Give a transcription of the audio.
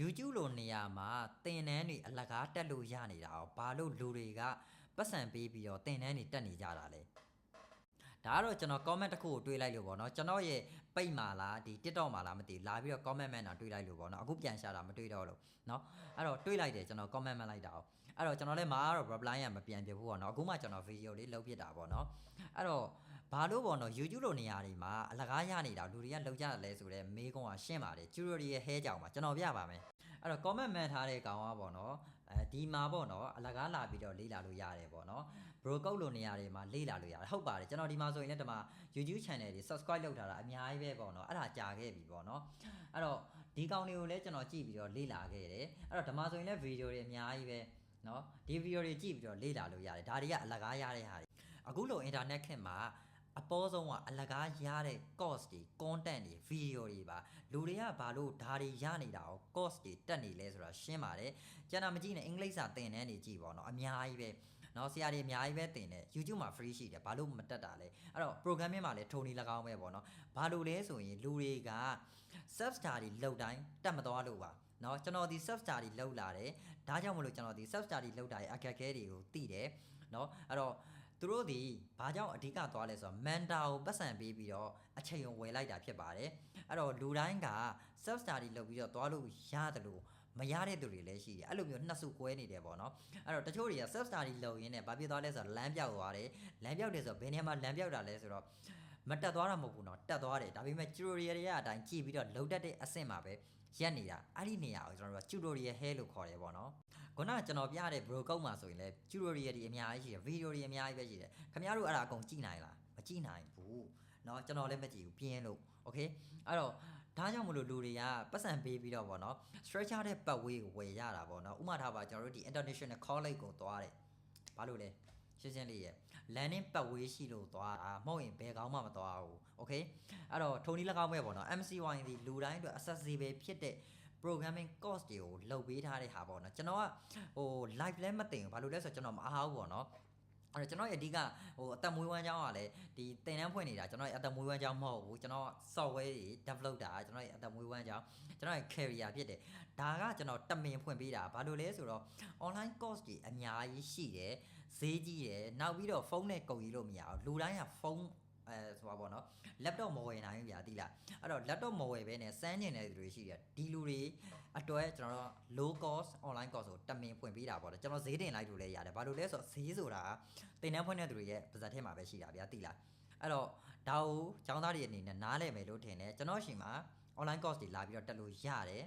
YouTube လိုနေရာမှာတင်တန်းတွေအလကားတက်လို့ရနေတာ哦ဘာလို့လူတွေကပတ်စံပေးပြီးတော့တင်တန်းတွေတက်နေကြတာလဲဒါကတော့ကျွန်တော် comment တစ်ခုကိုတွေးလိုက်လို့ပေါ့နော်ကျွန်တော်ရဲ့ပိတ်မှာလားဒီ TikTok မှာလားမသိဘူးလာပြီးတော့ comment မှန်တာတွေးလိုက်လို့ပေါ့နော်အခုပြန်ရှာတာမတွေးတော့လို့เนาะအဲ့တော့တွေးလိုက်တယ်ကျွန်တော် comment မှန်လိုက်တာ哦အဲ့တော့ကျွန်တော်လည်းမာကတော့ reply ရမပြန်ပြဘူးပေါ့နော်အခုမှကျွန်တော် video လေးလုပ်ပြတာပေါ့နော်အဲ့တော့ဘာလို့ပေါ့နော် YouTube လိုနေရာတွေမှာအလကားရနေတာလူတွေကလောက်ကြတယ်လဲဆိုတော့မေးခွန်းကရှင်းပါတယ်ကျူရိုရဲ့ hair ကြောင်ပါကျွန်တော်ပြပါမယ်အဲ့တော့ comment မှန်ထားတဲ့ကောင်ကပေါ့နော်ဒီမှာပေါ့နော်အလကားလာပြီးတော့လေးလာလို့ရတယ်ပေါ့နော် bro ကုတ်လိုနေရာတွေမှာလေးလာလို့ရတယ်ဟုတ်ပါတယ်ကျွန်တော်ဒီမှာဆိုရင်လည်းဒီမှာ YouTube channel တွေ subscribe လုပ်ထားတာအများကြီးပဲပေါ့နော်အဲ့ဒါကြာခဲ့ပြီပေါ့နော်အဲ့တော့ဒီကောင်တွေကိုလည်းကျွန်တော်ကြည့်ပြီးတော့လေးလာခဲ့တယ်အဲ့တော့ဒီမှာဆိုရင်လည်း video တွေအများကြီးပဲနော်ဒီ video တွေကြည့်ပြီးတော့လေးလာလို့ရတယ်ဒါတွေကအလကားရတဲ့ဟာတွေအခုလို internet ခေတ်မှာအပေါ်ဆုံးကအလကားရတဲ့ course တွေ content တွေ video တွေပါလူတွေကဘာလို့ဓာတ်တွေရနေတာကို course တွေတက်နေလဲဆိုတာရှင်းပါတယ်ကျွန်တော်မကြည့်နဲ့အင်္ဂလိပ်စာသင်တန်းတွေကြည့်ပေါ့နော်အများကြီးပဲနော်ဆရာတွေအများကြီးပဲတင်တယ် YouTube မှာ free ရှိတယ်ဘာလို့မတက်တာလဲအဲ့တော့ programming မှာလည်းထုံနေ၎င်းပဲပေါ့နော်ဘာလို့လဲဆိုရင်လူတွေက self study လုပ်တိုင်းတက်မသွားလို့ပါနော်ကျွန်တော်ဒီ self study လုပ်လာတယ်ဒါကြောင့်မလို့ကျွန်တော်ဒီ self study လုပ်တာရဲ့အခက်အခဲတွေကိုသိတယ်နော်အဲ့တော့သူတို့ဒီဘာကြောင့်အဓိကသွားလဲဆိုတော့ mentor ကိုပတ်စံပေးပြီးတော့အချိန်ကိုဝယ်လိုက်တာဖြစ်ပါတယ်အဲ့တော့လူတိုင်းက self study လုပ်ပြီးတော့သွားလို့ရတယ်လို့မရတဲ့သူတွေလည်းရှိတယ်အဲ့လိုမျိုးနှစ်စုကွဲနေတယ်ပေါ့နော်အဲ့တော့တချို့တွေက self study လုပ်ရင်းနဲ့ဘာဖြစ်သွားလဲဆိုတော့လမ်းပြောက်သွားတယ်လမ်းပြောက်တယ်ဆိုတော့ဘယ်နေရာမှာလမ်းပြောက်တာလဲဆိုတော့မတက်သွားတာမဟုတ်ဘူးနော်တက်သွားတယ်ဒါပေမဲ့ tutorial တွေကအတိုင်းကြည့်ပြီးတော့လုံတတ်တဲ့အဆင့်မှာပဲရက်နေတာအဲ့ဒီနေရာကိုကျွန်တော်တို့က tutorial hair လို့ခေါ်တယ်ပေါ့နော်ခုနကကျွန်တော်ပြတဲ့ bro ကုတ်မှာဆိုရင်လည်း tutorial တွေအများကြီးရှိတယ် video တွေအများကြီးပဲရှိတယ်ခင်ဗျားတို့အဲ့ဒါအကုန်ကြည့်နိုင်လားမကြည့်နိုင်ဘူးเนาะကျွန်တော်လည်းမကြည့်ဘူးပြင်းလို့ okay အဲ့တော့ဒါကြောင့်မလို့လူတွေကပတ်စံပေးပြီးတော့ပေါ့နော် structure တဲ့ပတ်ဝေးကိုဝယ်ရတာပေါ့နော်ဥမာထားပါကျွန်တော်တို့ဒီ international college ကိုသွားတယ်ဘာလို့လဲရှင်းရှင်းလေးရဲ့ landing ပတ်ဝေးရှိလို့သွားတာမဟုတ်ရင်ဘယ်ကောင်းမှမသွားဘူး okay အဲ့တော့ထုံနည်း၎င်းပဲပေါ့နော် MCY ဒီလူတိုင်းအတွက် accessible ဖြစ်တဲ့ programming course တွေကိုလုပ်ပေးထားတဲ့ဟာပေါ့နော်ကျွန်တော်ကဟို live လည်းမသိဘူးဘာလို့လဲဆိုတော့ကျွန်တော်မအားဘူးပေါ့နော်အဲ့တော့ကျွန်တော်ရဲ့အဓိကဟိုအသက်မွေးဝမ်းကြောင်းကလည်းဒီသင်တန်းဖွင့်နေတာကျွန်တော်ရဲ့အသက်မွေးဝမ်းကြောင်းမဟုတ်ဘူးကျွန်တော် software တွေ develop တာကျွန်တော်ရဲ့အသက်မွေးဝမ်းကြောင်းကျွန်တော်ရဲ့ career ဖြစ်တယ်ဒါကကျွန်တော်တမင်ဖွင့်ပေးတာဘာလို့လဲဆိုတော့ online course တွေအများကြီးရှိတယ်ဈေးကြီးတယ်နောက်ပြီးတော့ဖုန်းနဲ့ကုန်ကြီးလို့မရဘူးလူတိုင်းကဖုန်းဆိုပါပေါ့နော် laptop မဝယ်နိုင်ဘူးဗျာတိလားအဲ့တော့ laptop မဝယ်ဘဲနဲ့စမ်းကျင်တဲ့သူတွေရှိတယ်ဒီလူတွေအတွက်ကျွန်တော်တို့ low cost online course ကိုတမင်ဖွင့်ပေးတာပေါ့ကျွန်တော်ဈေးတင်လိုက်လို့လည်းရတယ်ဘာလို့လဲဆိုတော့ဈေးဆိုတာတင်တန်းဖွင့်တဲ့သူတွေရဲ့ပါဇက်ထဲမှာပဲရှိတာဗျာတိလားအဲ့တော့ဒါကိုကျောင်းသားတွေအနေနဲ့နားလည်မယ်လို့ထင်တယ်ကျွန်တော်ရှင်မှာ online course တွေလာပြီးတော့တက်လို့ရတယ်